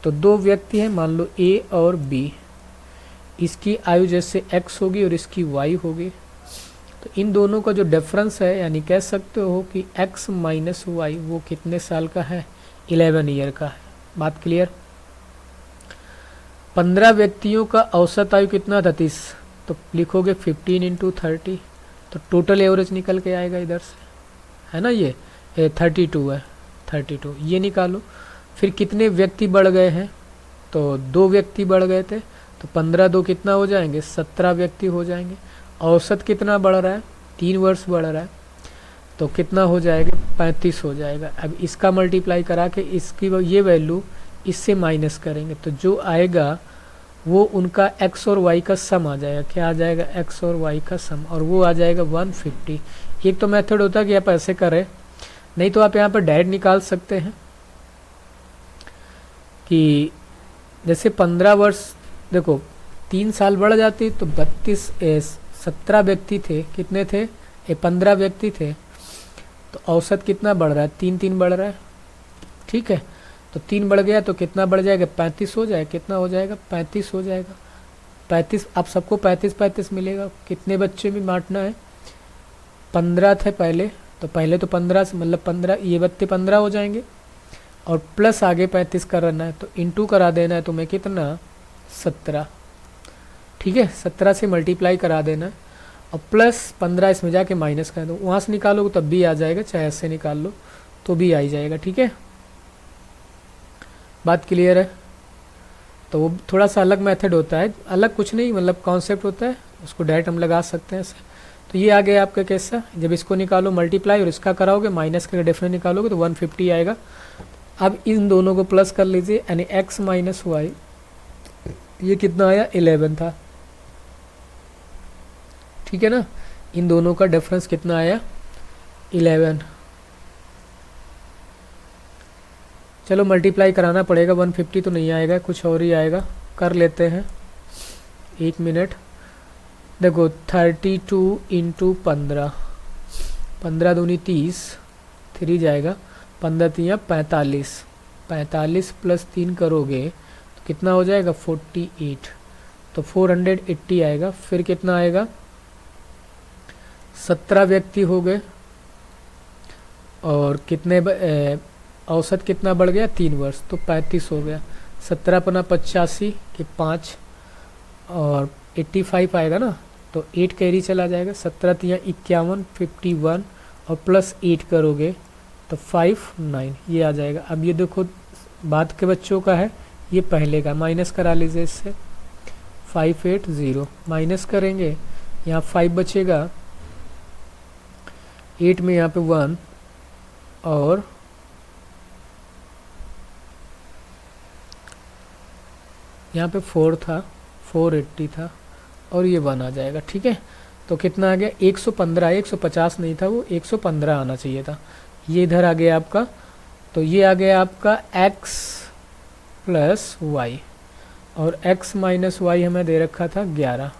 तो 2 व्यक्ति हैं, मान लो A और B। इसकी आयु जैसे X होगी और इसकी Y होगी। तो इन दोनों का जो डिफरेंस है, यानी कह सकते हो कि X माइनस Y वो कितने साल का है 11 ईयर का है। बात क्लियर। 15 व्यक्तियों का औसत आयु कितना था 30। तो लिखोगे 15 इंटू 30। तो टोटल एवरेज निकल के आएगा इधर से, है ना। ये 32 है, 32 ये निकालो। फिर कितने व्यक्ति बढ़ गए हैं, तो 2 व्यक्ति बढ़ गए थे। तो 15 2 कितना हो जाएंगे 17 व्यक्ति हो जाएंगे। औसत कितना बढ़ रहा है 3 वर्ष बढ़ रहा है, तो कितना हो जाएगा 35 हो जाएगा। अब इसका मल्टीप्लाई करा के इसकी ये वैल्यू इससे माइनस करेंगे तो जो आएगा वो उनका x और y का सम आ जाएगा। क्या आ जाएगा x और y का सम, और वो आ जाएगा 150। एक तो मेथड होता है कि आप ऐसे करें, नहीं तो आप यहाँ पर डायरेक्ट निकाल सकते हैं कि जैसे 15 वर्ष, देखो 3 साल बढ़ जाती तो 17 व्यक्ति थे, कितने थे 15 व्यक्ति थे। तो औसत कितना बढ़ रहा है 3 बढ़ रहा है, ठीक है। तो 3 बढ़ गया तो कितना बढ़ जाएगा 35 हो जाएगा। कितना हो जाएगा 35 हो जाएगा। 35 आप सबको 35 मिलेगा। कितने बच्चे में बांटना है 15 थे पहले, तो पहले तो 15 से मतलब 15 ये बत्ते 15 हो जाएंगे और प्लस आगे 35 करना है तो इंटू करा देना है तुम्हें कितना 17, ठीक है। 17 से मल्टीप्लाई करा देना और प्लस 15 इसमें जाके माइनस कर दो। वहाँ से निकालोगे तब भी आ जाएगा, चाहे ऐसे निकाल लो तो भी आ ही जाएगा, ठीक है। बात क्लियर है। तो वो थोड़ा सा अलग मेथड होता है, अलग कुछ नहीं मतलब कॉन्सेप्ट होता है, उसको डायरेक्ट हम लगा सकते हैं ऐसे। तो ये आ गया आपका कैसा, जब इसको निकालो मल्टीप्लाई और इसका कराओगे माइनस करके डिफरेंस निकालोगे तो 150 आएगा। अब इन दोनों को प्लस कर लीजिए, यानी x माइनस वाई ये कितना आया 11 था, ठीक है ना। इन दोनों का डिफरेंस कितना आया 11। चलो मल्टीप्लाई कराना पड़ेगा, 150 तो नहीं आएगा, कुछ और ही आएगा, कर लेते हैं 1 मिनट। देखो 32 इंटू 15, 15 दूनी 30, 3 जाएगा, 15 3 45, 45 प्लस 3 करोगे तो कितना हो जाएगा 48, तो 480 आएगा। फिर कितना आएगा 17 व्यक्ति हो गए और कितने औसत कितना बढ़ गया 3 वर्ष, तो 35 हो गया। 17 पना 85 के 5 और 85 आएगा ना, तो 8 कैरी चला जाएगा, 17 तियाँ 51, 51 और प्लस 8 करोगे तो 5 9 ये आ जाएगा। अब ये देखो बाद के बच्चों का है, ये पहले का माइनस करा लीजिए इससे, 580 माइनस करेंगे, यहाँ 5 बचेगा, 8 में यहाँ पे 1 और यहाँ पे 4 था, 480 था और ये 1 आ जाएगा। ठीक है, तो कितना आ गया 115, 150 नहीं था वो, 115 आना चाहिए था। ये इधर आ गया आपका, तो ये आ गया आपका x प्लस वाई, और x माइनस वाई हमें दे रखा था 11,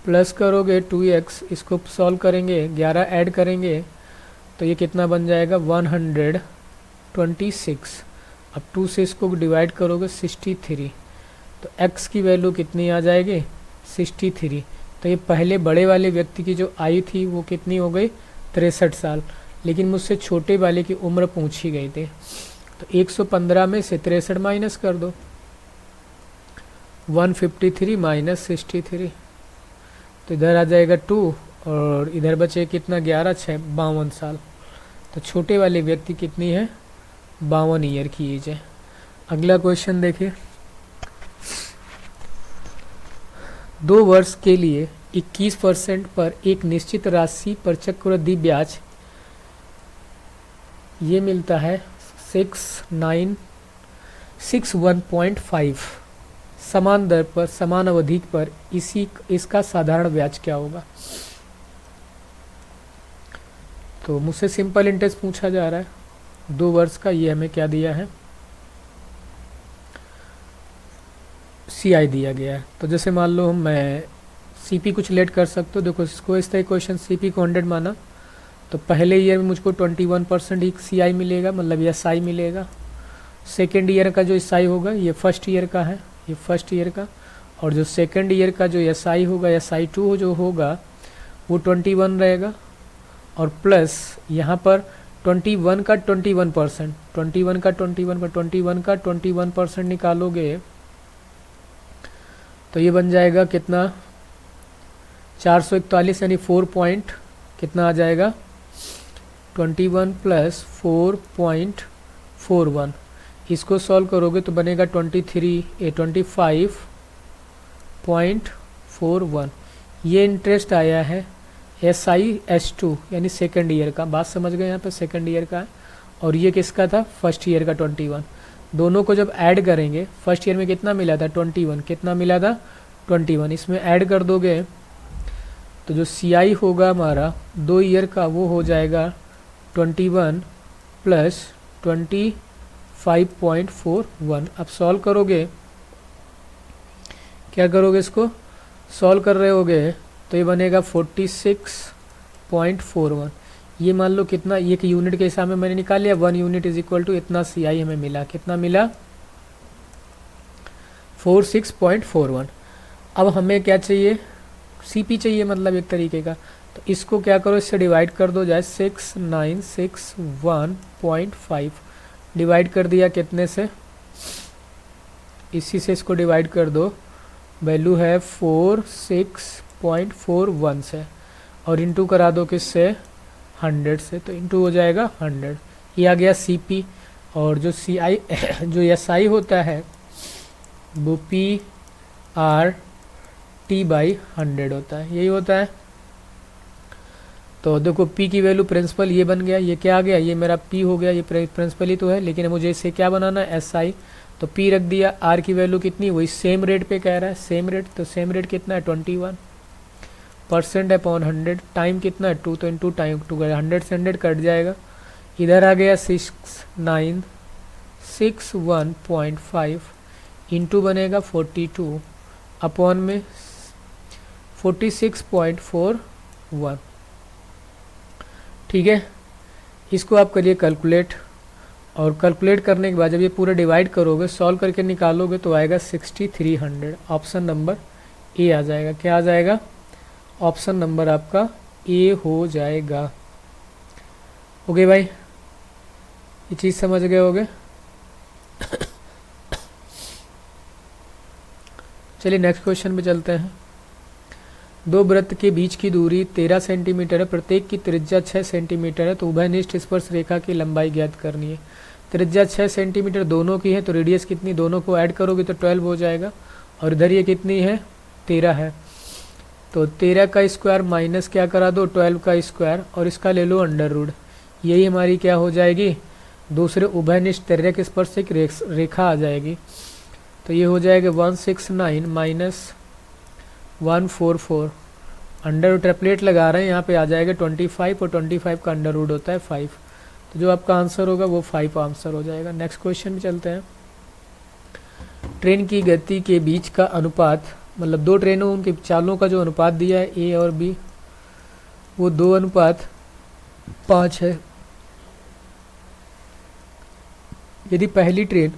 प्लस करोगे 2x, इसको सॉल्व करेंगे 11 ऐड करेंगे तो ये कितना बन जाएगा 126। अब 2 से इसको डिवाइड करोगे 63, तो x की वैल्यू कितनी आ जाएगी 63। तो ये पहले बड़े वाले व्यक्ति की जो आयु थी वो कितनी हो गई 63 साल, लेकिन मुझसे छोटे वाले की उम्र पूछी गई थी। तो 115 में से 63 माइनस कर दो, 153 माइनस 63, तो इधर आ जाएगा 2 और इधर बचे कितना 11 6 52 साल। तो छोटे वाले व्यक्ति कितनी है 52 ईयर की एज है। अगला क्वेश्चन देखिए, 2 वर्ष के लिए 21% पर एक निश्चित राशि पर चक्रवृद्धि ब्याज ये मिलता है 6961.5, समान दर पर समान अवधि पर इसका साधारण ब्याज क्या होगा। तो मुझसे सिंपल इंटरेस्ट पूछा जा रहा है 2 वर्ष का, ये हमें क्या दिया है CI दिया गया है। तो जैसे मान लो मैं CP कुछ लेट कर सकते हो, देखो इसको इस तरह क्वेश्चन CP को 100 माना तो पहले ईयर में मुझको 21% ही CI मिलेगा, मतलब SI मिलेगा। सेकेंड ईयर का जो SI होगा ये फर्स्ट ईयर का है, ये फर्स्ट ईयर का, और जो सेकेंड ईयर का जो SI होगा SI2 जो होगा वो 21 रहेगा, और प्लस यहाँ पर 21 का 21%, 21 का 21% निकालोगे तो ये बन जाएगा कितना 441, यानी 4 पॉइंट कितना आ जाएगा 21 प्लस 4.41, इसको सॉल्व करोगे तो बनेगा 25.41। ये इंटरेस्ट आया है SI/S2 यानी सेकेंड ईयर का, बात समझ गए यहाँ पे सेकेंड ईयर का है, और ये किसका था फर्स्ट ईयर का 21। दोनों को जब ऐड करेंगे फर्स्ट ईयर में कितना मिला था 21, कितना मिला था 21, इसमें ऐड कर दोगे तो जो CI होगा हमारा 2 ईयर का वो हो जाएगा 21 प्लस 25.41। अब सॉल्व करोगे, क्या करोगे इसको सॉल्व कर रहे होगे तो ये बनेगा 46.41। ये मान लो कितना, एक यूनिट के हिसाब में मैंने निकाल लिया, 1 यूनिट इज इक्वल टू इतना CI हमें मिला, कितना मिला 46.41। अब हमें क्या चाहिए CP चाहिए, मतलब एक तरीके का, तो इसको क्या करो इससे डिवाइड कर दो जाए 6961.5, डिवाइड कर दिया कितने से, इसी से इसको डिवाइड कर दो, वैल्यू है 46.41 से, और इंटू करा दो किससे 100 से, तो इंटू हो जाएगा 100। ये आ गया CP, और जो CI जो SI होता है वो PR/T/100 होता है, यही होता है। तो देखो P की वैल्यू प्रिंसिपल ये बन गया, ये क्या आ गया, ये मेरा P हो गया, ये प्रिंसिपल ही तो है, लेकिन मुझे इसे क्या बनाना है SI, तो P रख दिया। R की वैल्यू कितनी, वही सेम रेट पे कह रहा है, सेम रेट, तो सेम रेट कितना है 21% अपॉन 100, टाइम कितना है 2, तो इंटू टाइम 2 100 से 100 कट जाएगा, इधर आ गया 6961.5 इंटू बनेगा 42 अपॉन में 46.41। ठीक है, इसको आप करिए कैलकुलेट, और कैलकुलेट करने के बाद जब ये पूरा डिवाइड करोगे सॉल्व करके निकालोगे तो आएगा 6300। ऑप्शन नंबर ए आ जाएगा, क्या आ जाएगा ऑप्शन नंबर आपका ए हो जाएगा। ओके भाई, ये चीज़ समझ गए होगे। चलिए नेक्स्ट क्वेश्चन पे चलते हैं। दो वृत्त के बीच की दूरी 13 सेंटीमीटर है, प्रत्येक की त्रिज्या 6 सेंटीमीटर है, तो उभयनिष्ठ स्पर्श रेखा की लंबाई ज्ञात करनी है। त्रिज्या 6 सेंटीमीटर दोनों की है, तो रेडियस कितनी, दोनों को ऐड करोगे तो 12 हो जाएगा, और इधर ये कितनी है, 13 है, तो 13 का स्क्वायर माइनस क्या करा दो, 12 का स्क्वायर, और इसका ले लो अंडर रूट। यही हमारी क्या हो जाएगी, दूसरे उभयनिष्ठ तिर्यक स्पर्श से एक रेखा आ जाएगी। तो ये हो जाएगा 169 माइनस 144, अंडर रूट ट्रिपलेट लगा रहे हैं, यहाँ पे आ जाएगा 25, और 25 का अंडर रूट होता है 5, तो जो आपका आंसर होगा वो 5 आंसर हो जाएगा। नेक्स्ट क्वेश्चन में चलते हैं। ट्रेन की गति के बीच का अनुपात, मतलब दो ट्रेनों उनके चालों का जो अनुपात दिया है ए और बी, वो 2:5 है। यदि पहली ट्रेन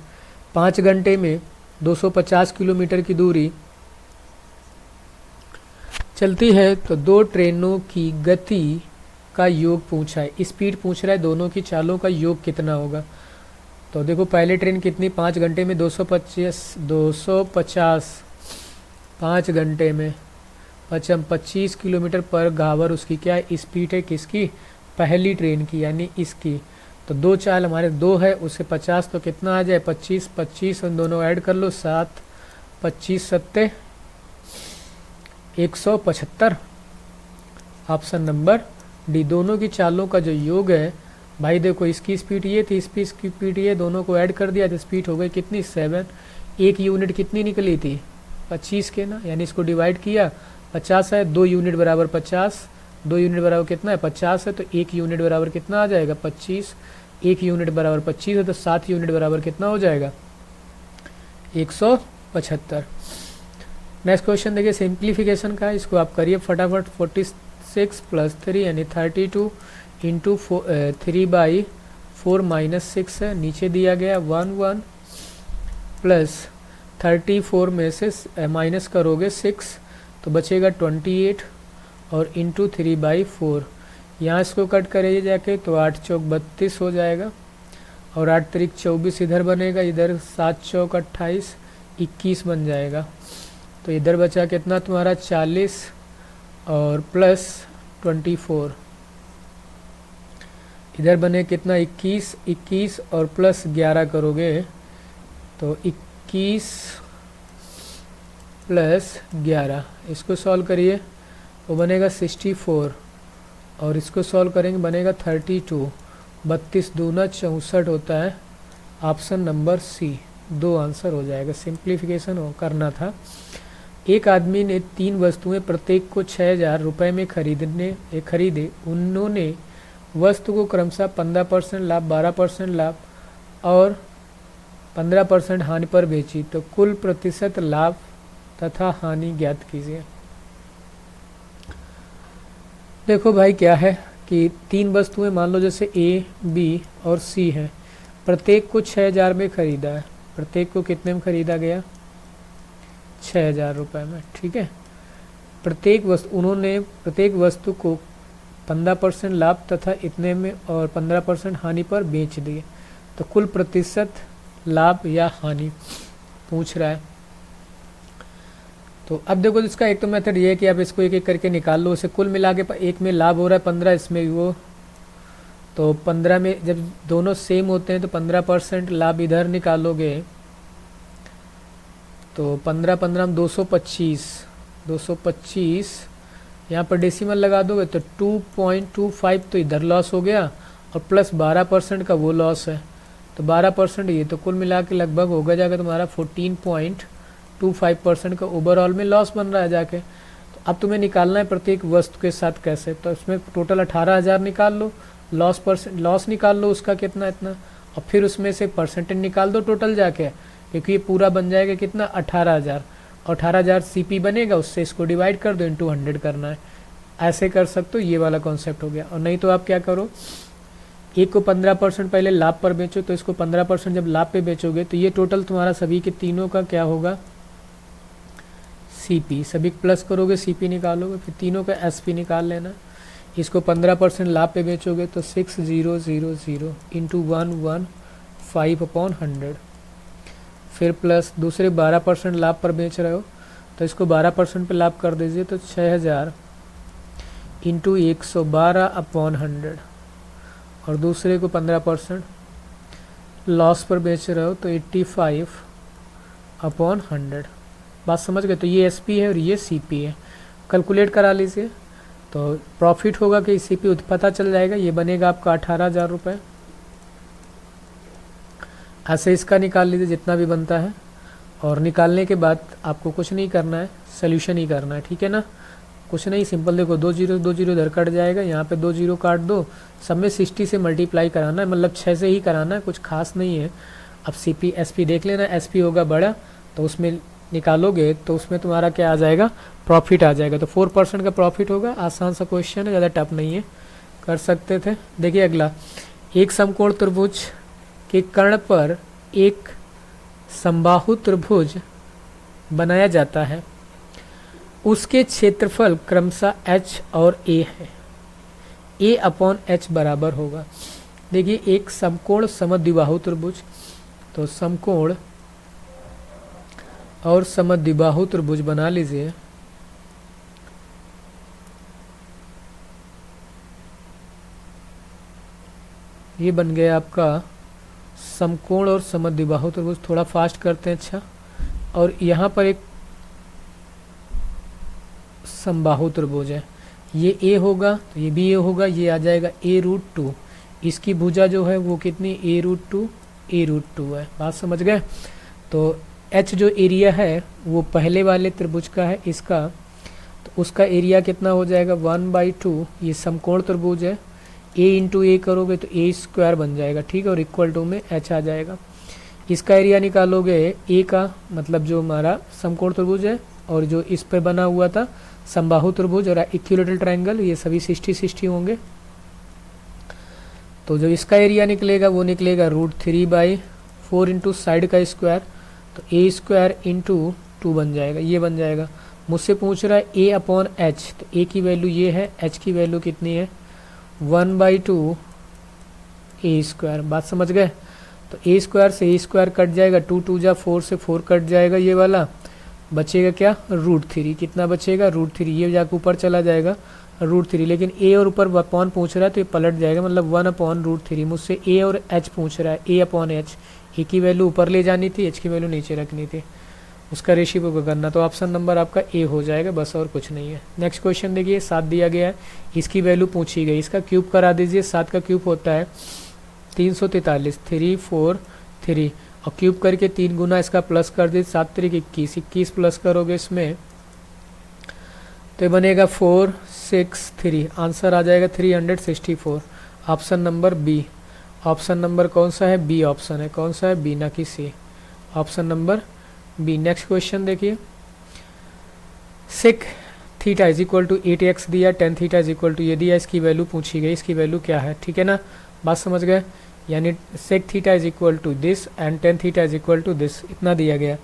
5 घंटे में 250 किलोमीटर की दूरी चलती है तो दो ट्रेनों की गति का योग पूछा है, स्पीड पूछ रहा है, दोनों की चालों का योग कितना होगा। तो देखो पहले ट्रेन कितनी, 5 घंटे में 250 5 घंटे में 25 किलोमीटर पर घावर उसकी क्या स्पीड है, किसकी, पहली ट्रेन की, यानी इसकी। तो दो चाल हमारे 2 है, उससे 50 तो कितना आ जाए, 25 25, उन दोनों ऐड कर लो, 7 25 7 175। ऑप्शन नंबर डी, दोनों की चालों का जो योग है, भाई देखो इसकी स्पीड ये थी, इसकी स्पीड ये, दोनों को ऐड कर दिया तो स्पीड हो गई कितनी, 7। एक यूनिट कितनी निकली थी, 25 के ना, यानी इसको डिवाइड किया, 50 है, 2 यूनिट बराबर 50, 2 यूनिट बराबर कितना है, 50 है, तो 1 यूनिट बराबर कितना आ जाएगा, 25, 1 यूनिट बराबर 25 है, तो 7 यूनिट बराबर कितना हो जाएगा, 175। नेक्स्ट क्वेश्चन देखिए सिंप्लीफिकेशन का, इसको आप करिए फटाफट। 46 + 3 यानी 32 इंटू 3/4 माइनस 6 है, नीचे दिया गया 1 प्लस 34 में से माइनस करोगे 6 तो बचेगा 28 और इंटू 3/4, यहाँ इसको कट करेंगे जाके तो 8 चौक 32 हो जाएगा, और 8 त्रिक 24 इधर बनेगा, इधर 7 चौक 28 21 बन जाएगा। तो इधर बचा कितना तुम्हारा 40 और प्लस 24, इधर बने कितना 21 और प्लस 11 करोगे तो 21 प्लस 11, इसको सॉल्व करिए वो बनेगा 64, और इसको सॉल्व करेंगे बनेगा 32, 32 दूना 64 होता है। ऑप्शन नंबर सी, 2 आंसर हो जाएगा। सिंप्लीफिकेशन करना था। एक आदमी ने 3 वस्तुएं प्रत्येक को 6,000 रुपये में खरीदे। उन्होंने वस्तु को क्रमशः 15% लाभ, 12% लाभ और 15% हानि पर बेची, तो कुल प्रतिशत लाभ तथा हानि ज्ञात कीजिए। देखो भाई क्या है कि 3 वस्तुएं मान लो जैसे ए, बी और सी हैं, प्रत्येक को 6,000 में खरीदा है। प्रत्येक को कितने में खरीदा गया, 6,000 रुपये में, ठीक है। उन्होंने प्रत्येक वस्तु को 15% लाभ तथा इतने में और 15% हानि पर बेच दिए, तो कुल प्रतिशत लाभ या हानि पूछ रहा है। तो अब देखो इसका एक तो मेथड ये है कि आप इसको एक एक करके निकाल लो। इसे कुल मिला के एक में लाभ हो रहा है 15, इसमें वो, तो 15 में जब दोनों सेम होते हैं तो 15% लाभ इधर निकालोगे तो 15 में 225 यहाँ पर डेसिमल लगा दोगे तो 2.25 तो इधर लॉस हो गया, और प्लस 12% का वो लॉस है, तो 12% ये, तो कुल मिला के लगभग होगा जाकर तुम्हारा 14.25% का ओवरऑल में लॉस बन रहा है जाके। तो अब तुम्हें निकालना है प्रत्येक वस्तु के साथ कैसे, तो इसमें टोटल 18,000 निकाल लो, लॉस निकाल लो उसका कितना इतना, और फिर उसमें से परसेंटेज निकाल दो टोटल जाके, क्योंकि ये पूरा बन जाएगा कितना 18,000, 18,000 सीपी बनेगा, उससे इसको डिवाइड कर दो, इंटू 100 करना है। ऐसे कर सकते हो, ये वाला कॉन्सेप्ट हो गया। और नहीं तो आप क्या करो, एक को 15% पहले लाभ पर बेचो, तो इसको 15% जब लाभ पे बेचोगे तो ये टोटल तुम्हारा सभी के तीनों का क्या होगा, सीपी, सभी प्लस करोगे सीपी निकालोगे, फिर तीनों का एसपी निकाल लेना। इसको 15% लाभ पे बेचोगे तो 6000 इंटू 115/100, फिर प्लस दूसरे 12% लाभ पर बेच रहे हो तो इसको 12% पे लाभ कर दीजिए, तो 6000 इंटू 112/100, और दूसरे को 15% लॉस पर बेच रहे हो तो 85/100। बात समझ गए? तो ये SP है और ये CP है। कैलकुलेट करा लीजिए तो प्रॉफिट होगा कि CP पता चल जाएगा। ये बनेगा आपका 18,000 रुपये। ऐसे इसका निकाल लीजिए जितना भी बनता है, और निकालने के बाद आपको कुछ नहीं करना है, सोल्यूशन ही करना है, ठीक है ना। कुछ नहीं, सिंपल देखो, 2 जीरो इधर कट जाएगा, यहाँ पे 2 जीरो काट दो, सब में 60 से मल्टीप्लाई कराना है, मतलब 6 से ही कराना है, कुछ खास नहीं है। अब CP SP देख लेना, SP होगा बड़ा तो उसमें निकालोगे तो उसमें तुम्हारा क्या आ जाएगा, प्रॉफिट आ जाएगा। तो 4% का प्रॉफिट होगा। आसान सा क्वेश्चन है, ज़्यादा टफ नहीं है, कर सकते थे। देखिए अगला, एक समकोण त्रिभुज के कर्ण पर एक समबाहु त्रिभुज बनाया जाता है, उसके क्षेत्रफल क्रमशः H और A है। A/H बराबर होगा। देखिए एक समकोण समद्विबाहु त्रिभुज, तो समकोण और समद्विबाहु त्रिभुज बना लीजिए। ये बन गया आपका समकोण और समद्विबाहु त्रिभुज। थोड़ा फास्ट करते हैं, अच्छा। और यहाँ पर एक समबाहु त्रिभुज है, ये A होगा तो ये भी A होगा, ये आ जाएगा A√2। इसकी भुजा जो है वो कितनी, A√2 है। बात समझ गए? तो H जो एरिया है वो पहले वाले त्रिभुज का है, इसका, तो उसका एरिया कितना हो जाएगा 1/2। ये समकोण त्रिभुज है, A इंटू A करोगे तो A² बन जाएगा, ठीक है, और इक्वल टू में H आ जाएगा। इसका एरिया निकालोगे A का, मतलब जो हमारा समकोण त्रिभुज है, और जो इस पे बना हुआ था समबाहु त्रिभुज और इक्विलैटरल ट्रायंगल, ये सभी 60-60 होंगे। तो जो इसका एरिया निकलेगा वो निकलेगा √3/4 इंटू साइड का स्क्वायर, तो A² इंटू 2 बन जाएगा, ये बन जाएगा। मुझसे पूछ रहा है A/H, तो A की वैल्यू ये है, H की वैल्यू कितनी है 1/2 A²। बात समझ गए? तो A² से A² कट जाएगा, 2 2 जा 4 से 4 कट जाएगा, ये वाला बचेगा क्या, √3। कितना बचेगा, √3। ये जाकर ऊपर चला जाएगा √3, लेकिन A और ऊपर अपॉन पूछ रहा है तो ये पलट जाएगा, मतलब 1/√3। मुझसे A और H पूछ रहा है, A/H। A की वैल्यू ऊपर ले जानी थी, H की वैल्यू नीचे रखनी थी, उसका रेशियो को करना। तो ऑप्शन नंबर आपका A हो जाएगा, बस और कुछ नहीं है। नेक्स्ट क्वेश्चन देखिए, 7 दिया गया है, इसकी वैल्यू पूछी गई, इसका क्यूब करा दीजिए। 7 का क्यूब होता है 343, 3 4 3, और क्यूब करके 3 गुना इसका प्लस कर दीजिए, 7 3 21, 21 प्लस करोगे इसमें तो ये बनेगा 4 6 3, आंसर आ जाएगा 364। Option number B। Option number कौन सा है, B ऑप्शन है। कौन सा है, B, ना कि C। Option number B। Next question देखिए, sec theta is equal to 8x दिया, tan theta is equal to ये दिया, इसकी वैल्यू पूछी गई, इसकी वैल्यू क्या है, ठीक है ना। बात समझ गए? यानी sec theta is equal to this and tan theta is equal to this, इतना दिया गया।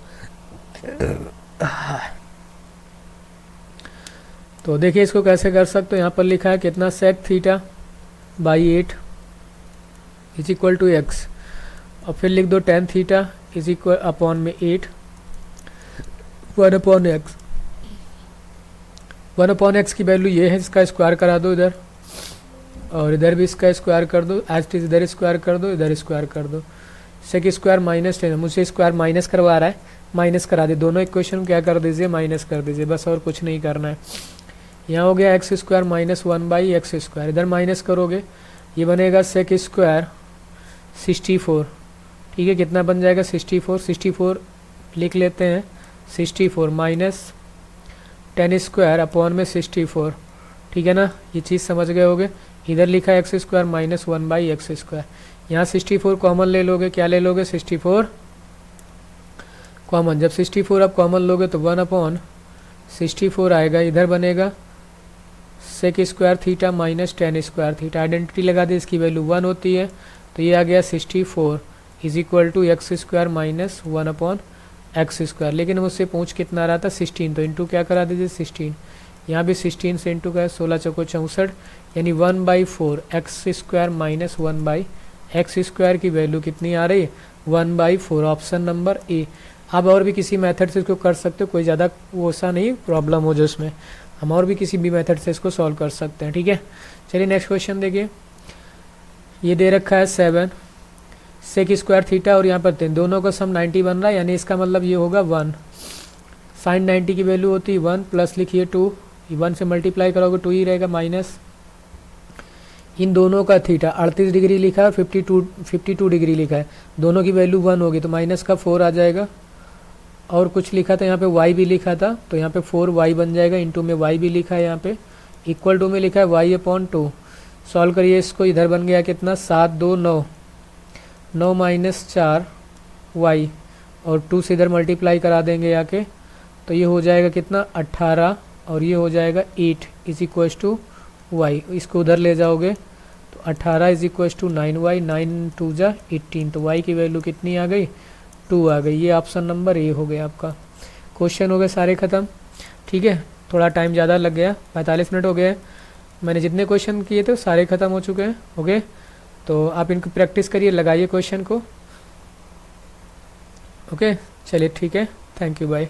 तो देखिए इसको कैसे कर सकते हो, यहाँ पर लिखा है कितना, sec theta by 8 is equal to x, और फिर लिख दो tan theta is equal upon में 8 1/x। 1/x की वैल्यू ये है, इसका स्क्वायर करा दो इधर, और इधर भी इसका स्क्वायर कर दो, एज इट इज इधर स्क्वायर कर दो, इधर स्क्वायर कर दो। सेक स्क्वायर माइनस 10, मुझसे स्क्वायर माइनस करवा रहा है, माइनस करा दे, दोनों इक्वेशन क्या कर दीजिए, माइनस कर दीजिए, बस और कुछ नहीं करना है। यहाँ हो गया x² माइनस 1/x², इधर माइनस करोगे ये बनेगा सेक स्क्वायर 64, ठीक है, कितना बन जाएगा 64 लिख लेते हैं, 64 माइनस 10² अपॉन में 64, ठीक है ना। ये चीज़ समझ गए होगे। इधर लिखा है x² माइनस 1/x², यहाँ 64 कॉमन ले लोगे, क्या ले लोगे 64 कॉमन, जब 64 आप कॉमन लोगे तो 1/64 आएगा, इधर बनेगा sec square theta minus tan square theta, identity लगा दे, इसकी वैल्यू 1 होती है, तो ये आ गया 64 is equal to x² minus 1/x²। लेकिन मुझसे पूछ कितना रहा था 16, तो इंटू क्या करा दीजिए 16, यहाँ भी 16 से इंटू का 16 चौको 64, यानी 1/4 x² माइनस 1/x² की वैल्यू कितनी आ रही है 1/4। Option number A. आप और भी किसी मेथड से इसको कर सकते हो, कोई ज़्यादा वो सा नहीं प्रॉब्लम हो जो उसमें, हम और भी किसी भी मेथड से इसको सॉल्व कर सकते हैं। ठीक है, चलिए नेक्स्ट क्वेश्चन देखिए। ये दे रखा है 7 सेक स्क्वायर थीटा और यहाँ पर 3, दोनों का सम 90 बन रहा है, यानी इसका मतलब ये होगा 1। साइन 90 की वैल्यू होती है 1, प्लस लिखिए 2, 1 से मल्टीप्लाई करोगे 2 ही रहेगा, माइनस इन दोनों का थीटा 38 डिग्री लिखा है और 52 डिग्री लिखा है, दोनों की वैल्यू 1 होगी तो माइनस का 4 आ जाएगा। और कुछ लिखा था यहाँ पे y भी लिखा था, तो यहाँ पे 4y बन जाएगा, इंटू में y भी लिखा है, यहाँ पे इक्वल टू में लिखा है y/2। सॉल्व करिए इसको, इधर बन गया कितना 7 2 9, 9 माइनस 4 y और 2 से इधर मल्टीप्लाई करा देंगे आके, तो ये हो जाएगा कितना 18 और ये हो जाएगा 8 इज इक्वल टू y। इसको उधर ले जाओगे तो 18 इज इक्वल टू 9y, 9 2 जा 18, तो y की वैल्यू कितनी आ गई 2 आ गई। ये ऑप्शन नंबर ए हो गया आपका। क्वेश्चन हो गए सारे ख़त्म। ठीक है, थोड़ा टाइम ज़्यादा लग गया, 45 मिनट हो गए। मैंने जितने क्वेश्चन किए थे सारे ख़त्म हो चुके हैं। ओके, तो आप इनको प्रैक्टिस करिए, लगाइए क्वेश्चन को। ओके चलिए ठीक है, थैंक यू, बाय।